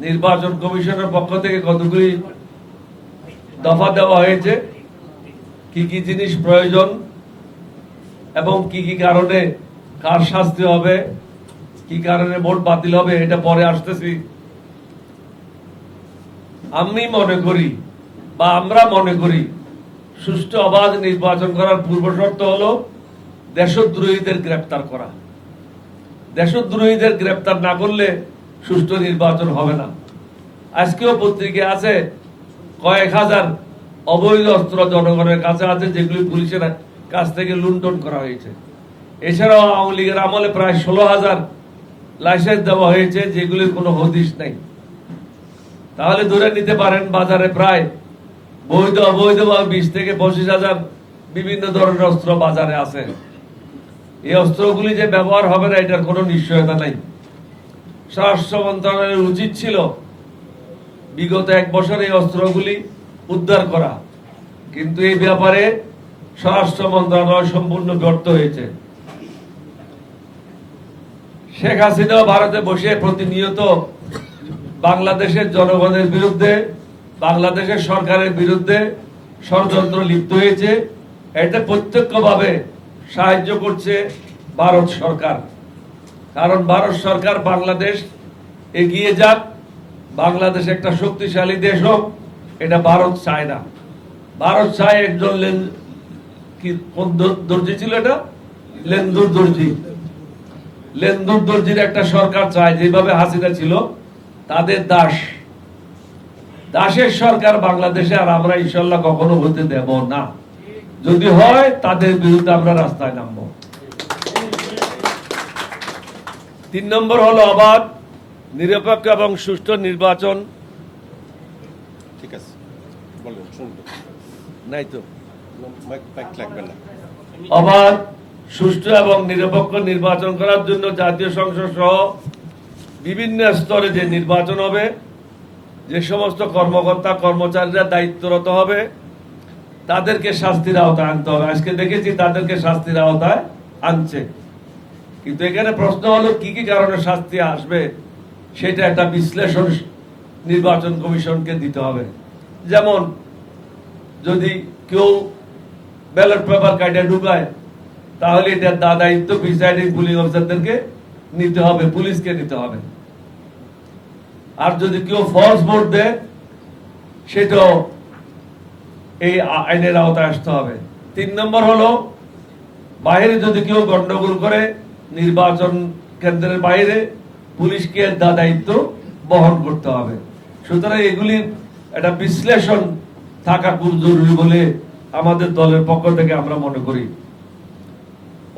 নির্বাচন কমিশনের পক্ষ থেকে কতগুলি দফা দেওয়া হয়েছে, কি কি জিনিস প্রয়োজন এবং কি কি কারণে কার শাস্তি হবে, কি কারণে ভোট বাতিল হবে, এটা পরে আসতেছি। আমি মনে করি বা আমরা মনে করি সুষ্ঠু অবাধ নির্বাচন করার পূর্ব শর্ত হলো দেশদ্রোহীদের গ্রেপ্তার করা। দেশদ্রোহীদের গ্রেপ্তার না করলে সুষ্ঠু নির্বাচন হবে না। আজকেও পত্রিকায় আছে কয়েক হাজার অবৈধ অস্ত্র জনগণের কাছে আছে, যেগুলি পুলিশের কাছ থেকে লুণ্ঠন করা হয়েছে। এছাড়াও আওয়ামী লীগের আমলে প্রায় 16,000 লাইসেন্স দেওয়া হয়েছে, যেগুলির কোনো হদিশ নাই। তাহলে ধরে নিতে পারেন বাজারে প্রায় বৈধ অবৈধ বা 20 থেকে 25,000 বিভিন্ন ধরনের অস্ত্র বাজারে আছে। এই অস্ত্রগুলি যে ব্যবহার হবে না, এটার কোনো নিশ্চয়তা নাই। স্বরাষ্ট্র মন্ত্রণালয়ের উচিত ছিল বিগত 1 বছর এই অস্ত্রগুলি উদ্ধার করা, কিন্তু এই ব্যাপারে স্বরাষ্ট্র মন্ত্রণালয় সম্পূর্ণ ব্যর্থ হয়েছে। শেখ হাসিনা ভারতে বসে প্রতিনিয়ত বাংলাদেশের জনগণের বিরুদ্ধে, বাংলাদেশের সরকারের বিরুদ্ধে ষড়যন্ত্র লিপ্ত হয়েছে। এটা প্রত্যক্ষভাবে সাহায্য করছে ভারত সরকার। কারণ ভারত সরকার বাংলাদেশ এগিয়ে যাক, বাংলাদেশ একটা শক্তিশালী দেশ হোক, এটা ভারত চায় না। ভারত চায় একজন দর্জি ছিল, এটা লেন্দুর দর্জি, লেন্দুর দর্জির একটা সরকার চায়, যেভাবে হাসিনা ছিল তাদের দাস, দাসের সরকার বাংলাদেশে আর আমরা ইনশাল্লাহ কখনো হতে দেব না। যদি হয় তাদের বিরুদ্ধে আমরা রাস্তায় নামবো। 3 নম্বর হলো অবাধ, নিরপেক্ষ এবং সুষ্ঠু নির্বাচন। ঠিক আছে, বলেন, শুনবো। নাই তো, মাইক লাগবে না। অবাধ, সুষ্ঠু এবং নিরপেক্ষ নির্বাচন করার জন্য জাতীয় সংসদ সহ বিভিন্ন স্তরে যে নির্বাচন হবে, যে সমস্ত কর্মকর্তা কর্মচারীরা দায়িত্বরত হবে তাদেরকে শাস্তির আওতায় আনতে হবে। আজকে দেখেছি তাদেরকে শাস্তির আওতায় আনছে, কিন্তু এখানে প্রশ্ন হলো কি কি কারণে শাস্তি আসবে, সেটা একটা বিশ্লেষণ নির্বাচন কমিশনকে দিতে হবে। যেমন যদি কেউ ব্যালট পেপার কাটে ঢুকায়, তাহলে এটার দায়িত্ব প্রিসাইডিং পুলিশ অফিসারদেরকে নিতে হবে, পুলিশকে নিতে হবে। আর যদি কেউ ফলস ভোট দেয়, সেটাও এই আইনের আওতায় আসতে হবে। 3 নম্বর হলো বাইরে যদি কেউ গন্ডগোল করে নির্বাচন কেন্দ্রের বাইরে, পুলিশকে দায়িত্ব বহন করতে হবে। সুতরাং এগুলির একটা বিশ্লেষণ থাকা খুব জরুরি বলে আমাদের দলের পক্ষ থেকে আমরা মনে করি।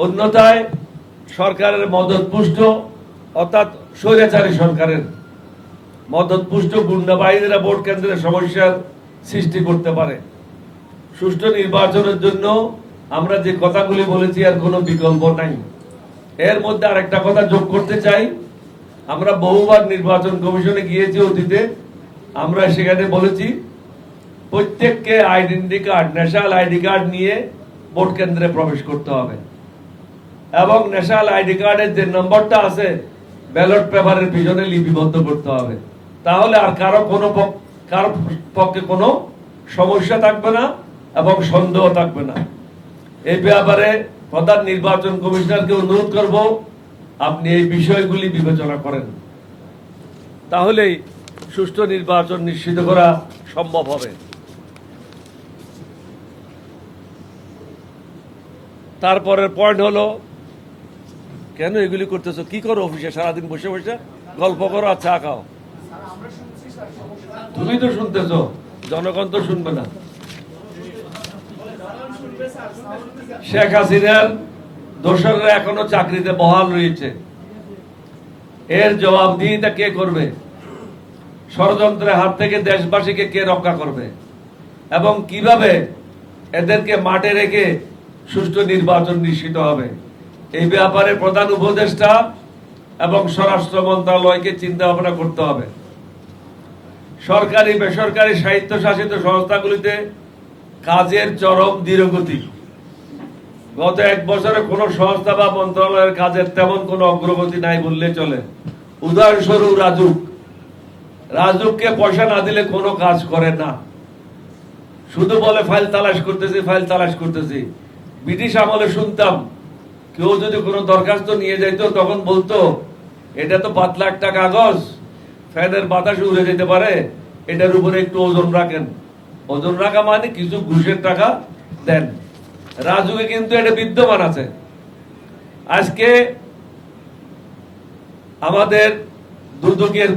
অন্যথায় সরকারের মদতপুষ্ট, অর্থাৎ স্বৈরাচারী সরকারের মদতপুষ্ট গুন্ডা বাহিনীরা ভোট কেন্দ্রে সমস্যার সৃষ্টি করতে পারে। সুষ্ঠু নির্বাচনের জন্য আমরা যে কথাগুলি বলেছি আর কোনো বিকল্প নাই। এর মধ্যে আরেকটা কথা যোগ করতে চাই, আমরা বহুবার নির্বাচন কমিশনে গিয়েছি অতীতে, আমরা সেখানে বলেছি প্রত্যেককে identity card, national ID card নিয়ে ভোট কেন্দ্রে প্রবেশ করতে হবে এবং ন্যাশনাল আইডি কার্ডের যে নম্বরটা আছে ব্যালট পেপারের পিছনে লিপিবদ্ধ করতে হবে। তাহলে আর কারো পক্ষে কোনো সমস্যা থাকবে না এবং সন্দেহ থাকবে না। এই ব্যাপারে প্রধান নির্বাচন কমিশনারকে অনুরোধ করব, আপনি এই বিষয়গুলি বিবেচনা করেন, তাহলেই সুষ্ঠু নির্বাচন নিশ্চিত করা সম্ভব হবে। তারপরের পয়েন্ট হলো, কেন এগুলি করতেছো, কি করো অফিসে সারাদিন বসে বসে গল্প করো আর চা খাও? তুমি তো শুনতেছো, জনগণ তো শুনবে না। শেখ হাসিনার দোসররা এখনো চাকরিতে বহাল রয়েছে, এর জবাবদিহিতা কে করবে? ষড়যন্ত্রের হাত থেকে দেশবাসীকে কে রক্ষা করবে এবং কিভাবে এদেরকে মাঠে রেখে সুষ্ঠু নির্বাচন নিশ্চিত হবে? এই ব্যাপারে প্রধান উপদেষ্টা এবং স্বরাষ্ট্র মন্ত্রণালয়কে চিন্তা ভাবনা করতে হবে। সরকারি বেসরকারি স্বায়ত্তশাসিত সংস্থাগুলিতে কাজের চরম ধীরগতি। গত 1 বছরে কোন সংস্থা বা মন্ত্রণালয়ের কাজের তেমন কোনো অগ্রগতি নাই বললে চলে। উদাহরণস্বরূপ রাজুক, রাজউককে পয়সা না দিলে কোনো কাজ করে না, শুধু বলে ফাইল তালাশ করতেছি, ফাইল তালাশ করতেছি। ব্রিটিশ আমলে শুনতাম কেউ যদি কোনো দরখাস্ত নিয়ে যাইতো তখন বলতো এটা তো পাতলা একটা কাগজ, ফ্যানের বাতাসে উড়ে যেতে পারে, এটার উপরে একটু ওজন রাখেন। ওজন রাখা মানে কিছু ঘুষের টাকা দেন। রাজুকে কিন্তু এটা বিদ্যমান আছে। আজকে আমাদের দুদকের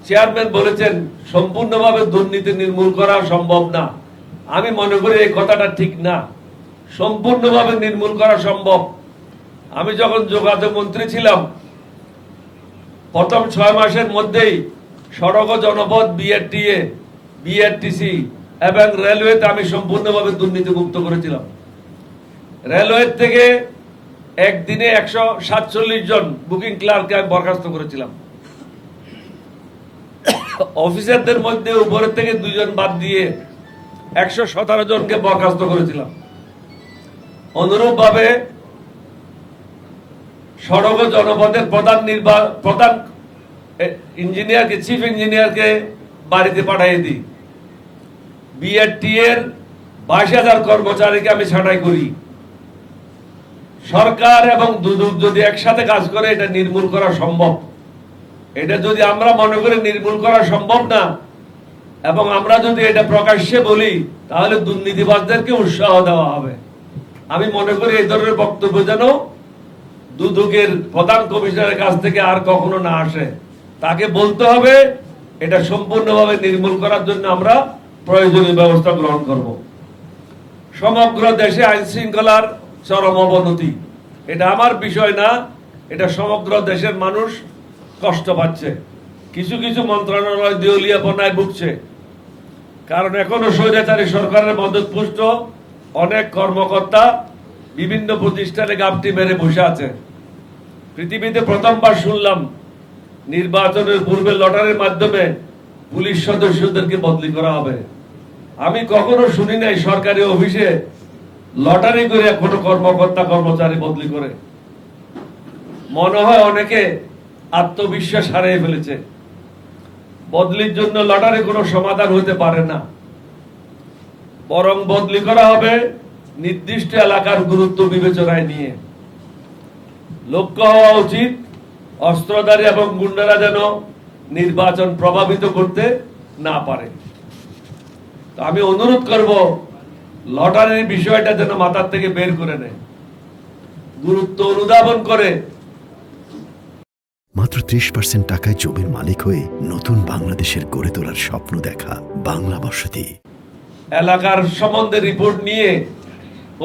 চেয়ারম্যান বলেছেন সম্পূর্ণভাবে দুর্নীতি নির্মূল করা সম্ভব না। আমি মনে করি এই কথাটা ঠিক না, সম্পূর্ণভাবে নির্মূল করা সম্ভব। আমি যখন যোগাযোগ মন্ত্রী ছিলাম, প্রথম 6 মাসের মধ্যেই সড়ক ও জনপথ, বিআরটিএ, বিআরটিসি এবং রেলওয়েতে আমি সম্পূর্ণভাবে দুর্নীতি মুক্ত করেছিলাম। রেলওয়ে থেকে একদিনে 147 জন বুকিং ক্লার্ককে আমি বরখাস্ত করেছিলাম। অফিসারদের মধ্যে উপরের থেকে 2 জন বাদ দিয়ে 117 জনকে বরখাস্ত করেছিলাম। অনুরূপ ভাবে সড়ক ও জনপথের প্রধান ইঞ্জিনিয়ারকে, চিফ ইঞ্জিনিয়ারকে বাড়িতে পাঠিয়ে দিই। বিআরটি এর 22,000 কর্মচারীকে আমি ছাঁটাই করি। সরকার এবং দুদক যদি একসাথে কাজ করে এটা নির্মূল করা সম্ভব। এটা যদি আমরা মনে করি নির্মূল করা সম্ভব না এবং আমরা যদি এটা প্রকাশ্যে বলি, তাহলে দুর্নীতিবাজদেরকে উৎসাহ দেওয়া হবে। আমি মনে করি এই ধরনের বক্তব্য যেন দুদকের প্রধান কমিশনারের কাছ থেকে আর কখনো না আসে। তাকে বলতে হবে এটা সম্পূর্ণভাবে নির্মূল করার জন্য আমরা প্রয়োজনীয় ব্যবস্থা গ্রহণ করব। সমগ্র দেশে আইন শৃঙ্খলার চরম অবনতি, এটা আমার বিষয় না, এটা সমগ্র দেশের মানুষ কষ্ট পাচ্ছে। কিছু কিছু মন্ত্রণালয় দেউলিয়াপনায় ভুগছে, কারণ এখনো স্বৈরাচারী সরকারের মদতপুষ্ট অনেক কর্মকর্তা বিভিন্ন প্রতিষ্ঠানে গাপটি মেরে বসে আছে। পৃথিবীতে প্রথমবার শুনলাম নির্বাচনের পূর্বে লটারির মাধ্যমে পুলিশ সদস্যদেরকে বদলি করা হবে। আমি কখনো শুনি নাই সরকারি অফিসে লটারি করে কোনো কর্মকর্তা কর্মচারী বদলি করে। মনে হয় অনেকে আত্মবিশ্বাস হারিয়ে ফেলেছে। বদলির জন্য লটারি কোনো সমাধান হতে পারে না, বরং বদলি করা হবে নির্দিষ্ট এলাকার গুরুত্ব বিবেচনায় নিয়ে। লক্ষ্য হওয়া উচিত অস্ত্রধারী এবং গুন্ডারা যেন নির্বাচন প্রভাবিত করতে না পারে। তো আমি অনুরোধ করব লটারির বিষয়টা যেন মাথার থেকে বের করে নেয়, গুরুত্ব অনুধাবন করে। মাত্র 30% টাকায় জমির মালিক হয়ে নতুন বাংলাদেশের গড়ে তোলার স্বপ্ন দেখা বাংলা বসতি। এলাকার সম্বন্ধে রিপোর্ট নিয়ে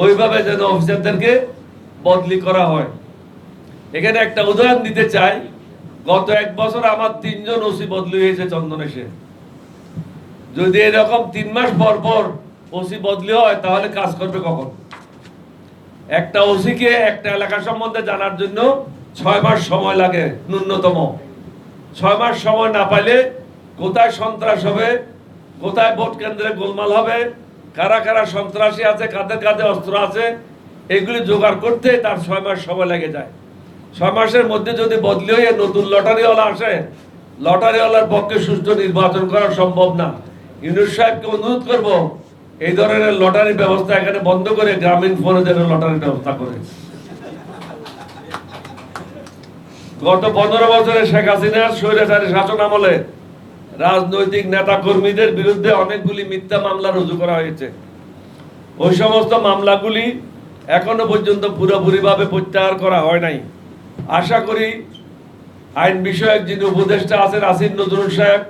ওইভাবে যেন অফিসারদেরকে বদলি করা হয়। এখানে একটা উদাহরণ দিতে চাই, গত 1 বছর আমার 3 জন ওসি বদলি হয়েছে চন্দনেশে। যদি এরকম 3 মাস পর পর ওসি বদলি হয় তাহলে কাজ করবে কখন? একটা ওসিকে একটা এলাকা সম্বন্ধে জানার জন্য 6 মাস সময় লাগে ন্যূনতম। 6 মাস সময় না পাইলে কোথায় সন্ত্রাস হবে, কোথায় ভোট কেন্দ্রে গোলমাল হবে, কারা কারা সন্ত্রাসী আছে, কাদের কাঁধে অস্ত্র আছে, এগুলি জোগাড় করতে তার 6 মাস সময় লেগে যায়। 6 মাসের মধ্যে যদি বদলি হয়ে নতুন লটারিওয়ালা আসে, লটারিওয়ালার পক্ষে সুষ্ঠু নির্বাচন করা সম্ভব না। ইউনূস সাহেবকে অনুরোধ করব এই ধরনের লটারি ব্যবস্থা এখানে বন্ধ করে গ্রামীণ ফোনে যেন লটারির ব্যবস্থা করে। গত 15 বছরে শেখ হাসিনার স্বৈরাচারী শাসন আমলে রাজনৈতিক নেতা কর্মীদের বিরুদ্ধে অনেকগুলি মিথ্যা মামলা রুজু করা হয়েছে। ওই সমস্ত মামলাগুলি এখনো পর্যন্ত পুরোপুরিভাবে প্রত্যাহার করা হয় নাই। আশা করি আইন বিষয়ক যিনি উপদেষ্টা আছেন আসিফ নজরুল সাহেব,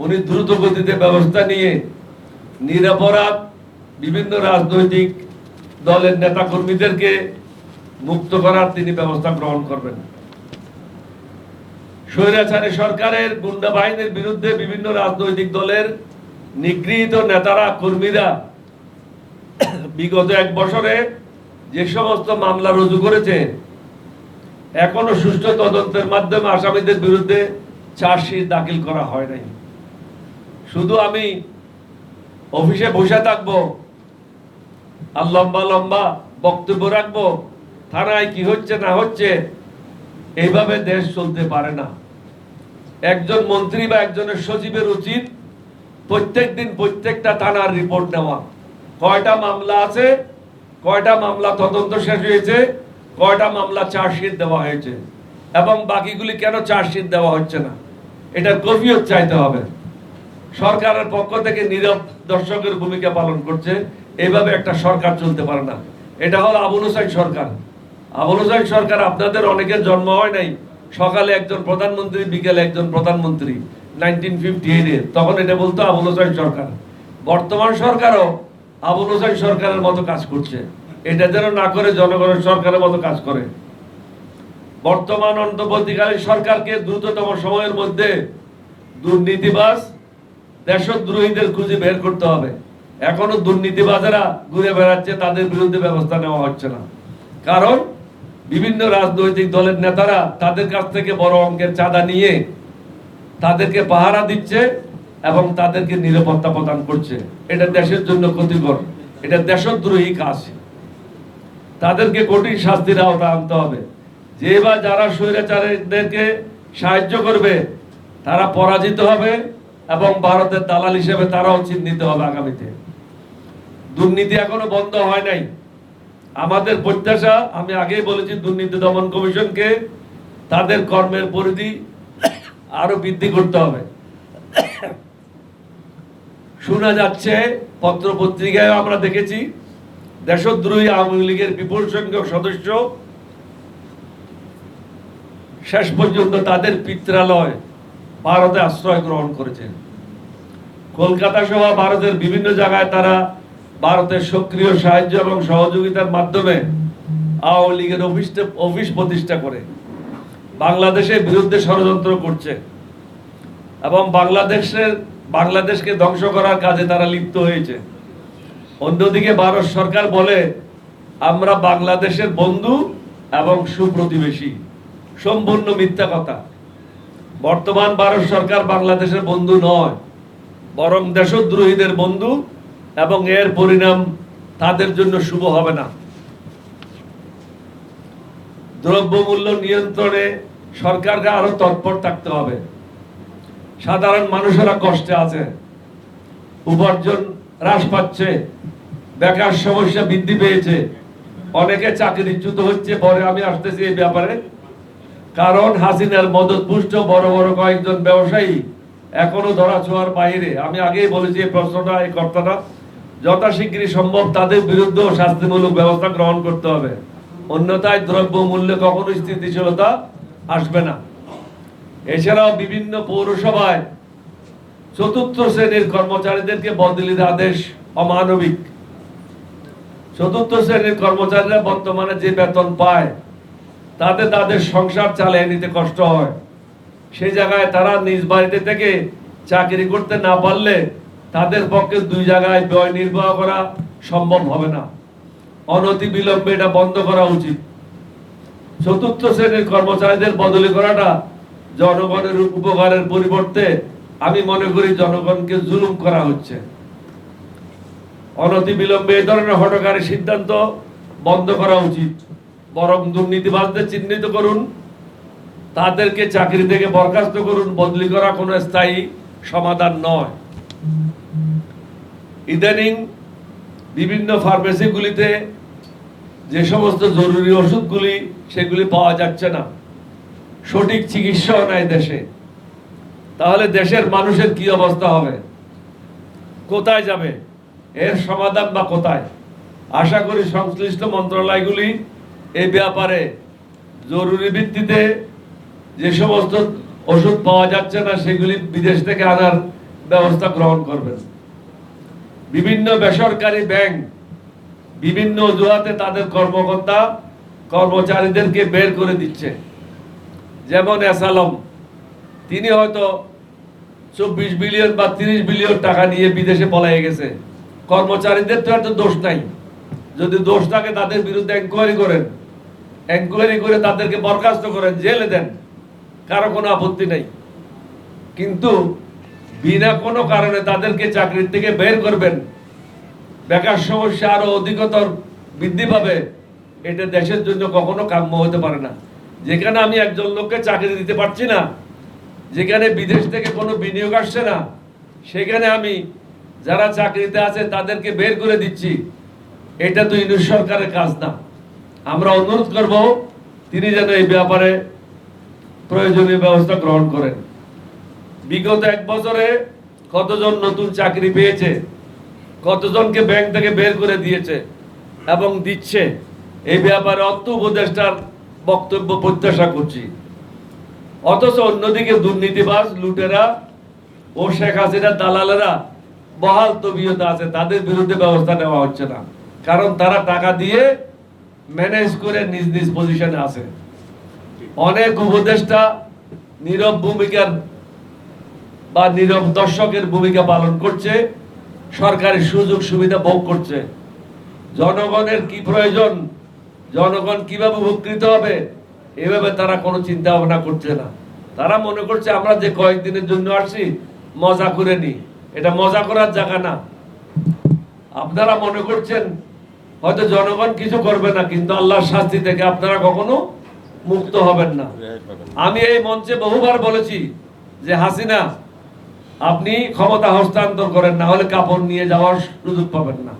উনি দ্রুত গতিতে ব্যবস্থা নিয়ে নিরপরাধ বিভিন্ন রাজনৈতিক দলের নেতা কর্মীদেরকে মুক্ত করার তিনি ব্যবস্থা গ্রহণ করবেন। স্বৈরাচারী সরকারের গুন্ডা বাহিনীর বিরুদ্ধে বিভিন্ন রাজনৈতিক দলের নিগৃহীত নেতারা কর্মীরা বিগত 1 বছরে যে সমস্ত মামলা রুজু করেছে, এখনো সুষ্ঠু তদন্তের মাধ্যমে আসামিদের বিরুদ্ধে চার্জশিট দাখিল করা হয় নাই। শুধু আমি অফিসে বসে থাকবো আর লম্বা লম্বা বক্তব্য রাখবো, থানায় কি হচ্ছে না হচ্ছে, এইভাবে দেশ চলতে পারে না। একজন মন্ত্রী বা একজনের সচিবের উচিত প্রত্যেকদিন প্রত্যেকটা থানার রিপোর্ট নেওয়া, কয়টা মামলা আছে, কয়টা মামলা তদন্ত শেষ হয়েছে, কয়টা মামলা চার্জশিট দেওয়া হয়েছে এবং বাকিগুলি কেন চার্জশিট দেওয়া হচ্ছে না, এটার কৈফিয়ত চাইতে হবে। সরকারের পক্ষ থেকে নীরব দর্শকের ভূমিকা পালন করছে, এইভাবে একটা সরকার চলতে পারে না। এটা হলো আবুল হোসেন সরকার। আবুল হোসেন সরকার আপনাদের অনেকের জন্ম হয় নাই, সকালে একজন প্রধানমন্ত্রী, বিকেলে একজন প্রধানমন্ত্রী, 1958 তখন এটা বলতো আবুল হোসেন সরকার। বর্তমান সরকারও আবুল হোসেন সরকারের মতো কাজ করছে, এটা যেন না করে জনগণের সরকারের মতো কাজ করে। বর্তমান অন্তর্বর্তীকালীন সরকারকে দ্রুততম সময়ের মধ্যে দুর্নীতিবাজ, দেশদ্রোহীদের খুঁজে বের করতে হবে। এখনো দুর্নীতিবাজেরা ঘুরে বেড়াচ্ছে, তাদের বিরুদ্ধে ব্যবস্থা নেওয়া হচ্ছে না। কারণ বিভিন্ন রাজনৈতিক দলের নেতারা তাদের কাছ থেকে বড় অঙ্কের চাঁদা নিয়ে তাদেরকে পাহারা দিচ্ছে এবং তাদেরকে নিরাপত্তা প্রদান করছে। এটা দেশের জন্য ক্ষতিকর, এটা দেশদ্রোহী কাজ। তাদেরকে কঠিন শাস্তির আওতা আনতে হবে। যে বা যারা স্বৈরাচারীদেরকে সাহায্য করবে তারা পরাজিত হবে এবং ভারতের দালাল হিসেবে তারাও চিহ্নিত হবে আগামীতে। দুর্নীতি এখনো বন্ধ হয় নাই। আমাদের প্রত্যাশা, আমি আগেই বলেছি, দুর্নীতি দমন কমিশনকে তাদের কর্মের পরিধি আরো বৃদ্ধি করতে হবে। শোনা যাচ্ছে, পত্র পত্রিকায় আমরা দেখেছি, দেশদ্রোহী আওয়ামী লীগের বিপুল সংখ্যক সদস্য শেষ পর্যন্ত তাদের পিত্রালয় ভারতে আশ্রয় গ্রহণ করেছেন। কলকাতা সহ ভারতের বিভিন্ন জায়গায় তারা ভারতের সক্রিয় সাহায্য এবং সহযোগিতার মাধ্যমে আওয়ামী লীগের অফিস প্রতিষ্ঠা করে বাংলাদেশের বিরুদ্ধে ষড়যন্ত্র করছে এবং বাংলাদেশকে ধ্বংস করার কাজে তারা লিপ্ত হয়েছে। অন্যদিকে ভারত সরকার বলে আমরা বাংলাদেশের বন্ধু এবং সুপ্রতিবেশী। সম্পূর্ণ মিথ্যা কথা। বর্তমান ভারত সরকার বাংলাদেশের বন্ধু নয়, বরং দেশদ্রোহীদের বন্ধু, এবং এর পরিণাম তাদের জন্য শুভ হবে না। দ্রব্যমূল্য নিয়ন্ত্রণে সরকারকে আরো তৎপর থাকতে হবে। সাধারণ মানুষেরা কষ্টে আছে, উপার্জন হ্রাস পাচ্ছে, বেকার সমস্যা বৃদ্ধি পেয়েছে, অনেকে চাকরিচ্যুত হচ্ছে। পরে আমি আসতেছি এই ব্যাপারে। কারণ হাসিনার মদতপুষ্ট বড় বড় কয়েকজন ব্যবসায়ী এখনো ধরা ছোঁয়ার বাইরে। আমি আগেই বলেছি এই প্রশ্নটা, এই কর্তাটা যথাশীঘ্রই সম্ভব তাদের বিরুদ্ধে শাস্তিমূলক ব্যবস্থা গ্রহণ করতে হবে, অন্যথায় দ্রব্য মূল্যে কখনো স্থিতিশীলতা আসবে না। এছাড়াও বিভিন্ন পৌরসভায় চতুর্থ শ্রেণীর কর্মচারীদেরকে বদলির আদেশ অমানবিক। চতুর্থ শ্রেণীর কর্মচারীরা বর্তমানে যে বেতন পায় তাতে তাদের সংসার চালিয়ে নিতে কষ্ট হয়। সেই জায়গায় তারা নিজ বাড়িতে থেকে চাকরি করতে না পারলে তাদের পক্ষে দুই জায়গায় ব্যয় নির্বাহ করা সম্ভব হবে না। অনতি বিলম্বে এটা বন্ধ করা উচিত। চতুর্থ শ্রেণীর কর্মচারীদের বদলি করাটা জনগণের উপকারের পরিবর্তে আমি মনে করি জনগণকে জুলুম করা হচ্ছে। অনতি বিলম্বে এই ধরনের হঠকারী সিদ্ধান্ত বন্ধ করা উচিত। বরং দুর্নীতিবাজদের চিহ্নিত করুন, তাদেরকে চাকরি থেকে বরখাস্ত করুন। বদলি করা কোনো স্থায়ী সমাধান নয়। ইদানিং বিভিন্ন ফার্মেসিগুলিতে যে সমস্ত জরুরি ওষুধগুলি সেগুলি পাওয়া যাচ্ছে না, সঠিক চিকিৎসাও নাই দেশে। তাহলে দেশের মানুষের কি অবস্থা হবে? কোথায় যাবে? এর সমাধান বা কোথায়? আশা করি সংশ্লিষ্ট মন্ত্রণালয়গুলি এই ব্যাপারে জরুরি ভিত্তিতে যে সমস্ত ওষুধ পাওয়া যাচ্ছে না সেগুলি বিদেশ থেকে আনার ব্যবস্থা গ্রহণ করবেন। বিভিন্ন বেসরকারি ব্যাংক বিভিন্ন অজুহাতে তাদের কর্মকর্তা কর্মচারীদেরকে বের করে দিচ্ছে। যেমন এসালম, তিনি হয়তো 24 বিলিয়ন বা 30 বিলিয়ন টাকা নিয়ে বিদেশে পলায়ে গেছে। কর্মচারীদের তো এত দোষ নাই। যদি দোষ থাকে তাদের বিরুদ্ধে এনকোয়ারি করেন, এনকোয়ারি করে তাদেরকে বরখাস্ত করেন, জেলে দেন, কারো কোনো আপত্তি নেই। কিন্তু বিনা কোনো কারণে তাদেরকে চাকরির থেকে বের করবেন, বেকার সমস্যা আরো অধিকতর বৃদ্ধি পাবে, এটা দেশের জন্য কখনো কাম্য হতে পারে না। যেখানে আমি একজন লোককে চাকরি দিতে পারছি না, যেখানে বিদেশ থেকে কোনো বিনিয়োগ আসছে না, সেখানে আমি যারা চাকরিতে আছে তাদেরকে বের করে দিচ্ছি। এটা তো ইউনিট সরকারের কাজ না। আমরা অনুরোধ করব তিনি যেন এই ব্যাপারে প্রয়োজনীয় ব্যবস্থা গ্রহণ করেন। বিগত 1 বছরে কতজন নতুন চাকরি পেয়েছে, কতজনকে ব্যাংক থেকে বের করে দিয়েছে এবং দিচ্ছে, এই ব্যাপারে অর্থ উপদেষ্টার বক্তব্য প্রত্যাশা করছি। অথচ অন্যদিকে দুর্নীতিবাজ, লুটেরা ও শেখ হাসিনার দালালেরা বহাল তবিয়তে আছে, তাদের বিরুদ্ধে ব্যবস্থা নেওয়া হচ্ছে না, কারণ তারা টাকা দিয়ে ম্যানেজ করে নিজ নিজ পজিশনে আছে। অনেক উপদেষ্টা নীরব ভূমিকার বা নীরব দর্শকের ভূমিকা পালন করছে, সরকারি সুযোগ সুবিধা ভোগ করছে। জনগণের কি প্রয়োজন, জনগণ কিভাবে উপকৃত হবে, এভাবে তারা কোনো চিন্তা ভাবনা করছে না। তারা মনে করছে আমরা যে কয়েকদিনের জন্য আসছি মজা করে নি, এটা মজা করার জায়গা না। আপনারা মনে করছেন হয়তো জনগণ কিছু করবে না, কিন্তু আল্লাহর শাস্তি থেকে আপনারা কখনো মুক্ত হবেন না। আমি এই মঞ্চে বহুবার বলেছি যে হাসিনা, আপনি ক্ষমতা হস্তান্তর করেন, না হলে কাপড় নিয়ে যাওয়ার সুযোগ পাবেন না।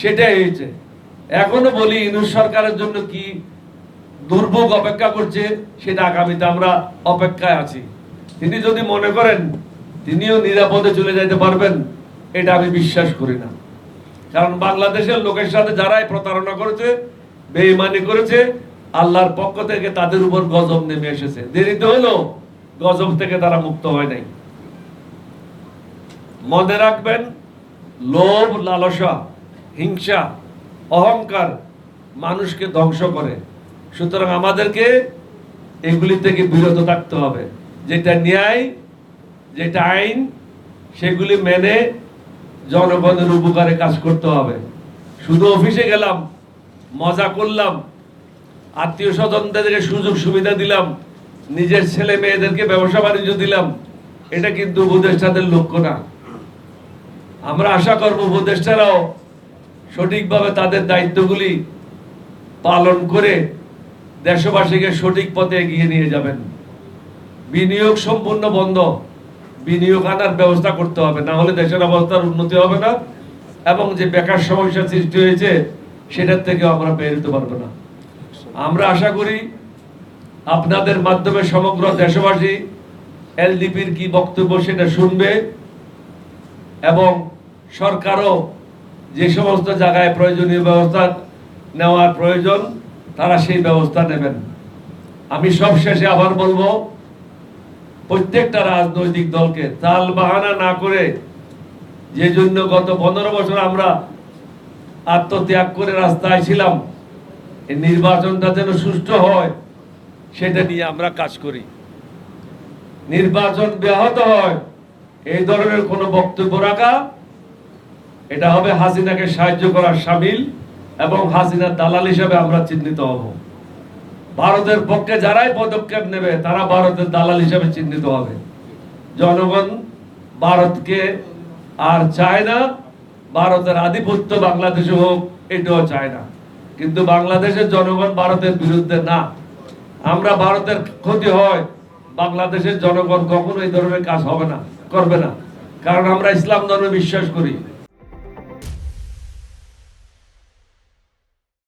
সেটাই হয়েছে। এখনো বলি ইউনিট সরকারের জন্য কি দুর্ভোগ অপেক্ষা করছে, সেটা আগামীতে আমরা অপেক্ষায় আছি। তিনি যদি মনে করেন তিনিও নিরাপদে চলে যেতে পারবেন, এটা আমি বিশ্বাস করি না। কারণ বাংলাদেশের লোকের সাথে যারাই প্রতারণা করেছে, বেঈমানি করেছে, আল্লাহর পক্ষ থেকে তাদের উপর গজব নেমে এসেছে। দেরিতে হলেও গজব থেকে তারা মুক্ত হয় নাই। মনে রাখবেন, লোভ, লালসা, হিংসা, অহংকার মানুষকে ধ্বংস করে। সুতরাং আমাদেরকে এগুলি থেকে বিরত থাকতে হবে। যেটা ন্যায়, যেটা আইন, সেগুলি মেনে জনগণের উপকারে কাজ করতে হবে। শুধু অফিসে গেলাম, মজা করলাম, আত্মীয় স্বজনদেরকে সুযোগ সুবিধা দিলাম, নিজের ছেলে মেয়েদেরকে ব্যবসা বাণিজ্য দিলাম, এটা কিন্তু উপদেষ্টাদের লক্ষ্য না। আমরা আশা করব উপদেষ্টারাও সঠিকভাবে তাদের দায়িত্বগুলি পালন করে দেশবাসীকে সঠিক পথে এগিয়ে নিয়ে যাবেন। বিনিয়োগ সম্পূর্ণ বন্ধ, বিনিয়োগ আনার ব্যবস্থা করতে হবে, না হলে দেশের অবস্থার উন্নতি হবে না, এবং যে বেকার সমস্যা সৃষ্টি হয়েছে সেটার থেকে আমরা বের হতে পারবো না। আমরা আশা করি আপনাদের মাধ্যমে সমগ্র দেশবাসী এলডিপির কি বক্তব্য সেটা শুনবে, এবং সরকারও যে সমস্ত জায়গায় প্রয়োজনীয় ব্যবস্থা নেওয়ার প্রয়োজন তারা সেই ব্যবস্থা নেবেন। আমি সব শেষে আবার বলবো, প্রত্যেকটা রাজনৈতিক দলকে তাল বাহানা না করে, যে জন্য গত 15 বছর আমরা আত্মত্যাগ করে রাস্তায় ছিলাম, এই নির্বাচনটা যেন সুষ্ঠু হয় সেটা নিয়ে আমরা কাজ করি। নির্বাচন ব্যাহত হয় এই ধরনের কোনো বক্তব্য রাখা, এটা হবে হাসিনাকে সাহায্য করার শামিল, এবং হাসিনার দালাল হিসেবে আমরা চিহ্নিত হব। ভারতের পক্ষে যারাই পদক্ষেপ নেবে তারা ভারতের দালাল হিসেবে চিহ্নিত হবে। জনগণ ভারতকে আর চায় না, ভারতের আধিপত্য বাংলাদেশে হোক এটাও চায় না। কিন্তু বাংলাদেশের জনগণ ভারতের বিরুদ্ধে না। আমরা ভারতের ক্ষতি হয়, বাংলাদেশের জনগণ কখনো এই ধরনের কাজ হবে না, করবে না, কারণ আমরা ইসলাম ধর্মে বিশ্বাস করি।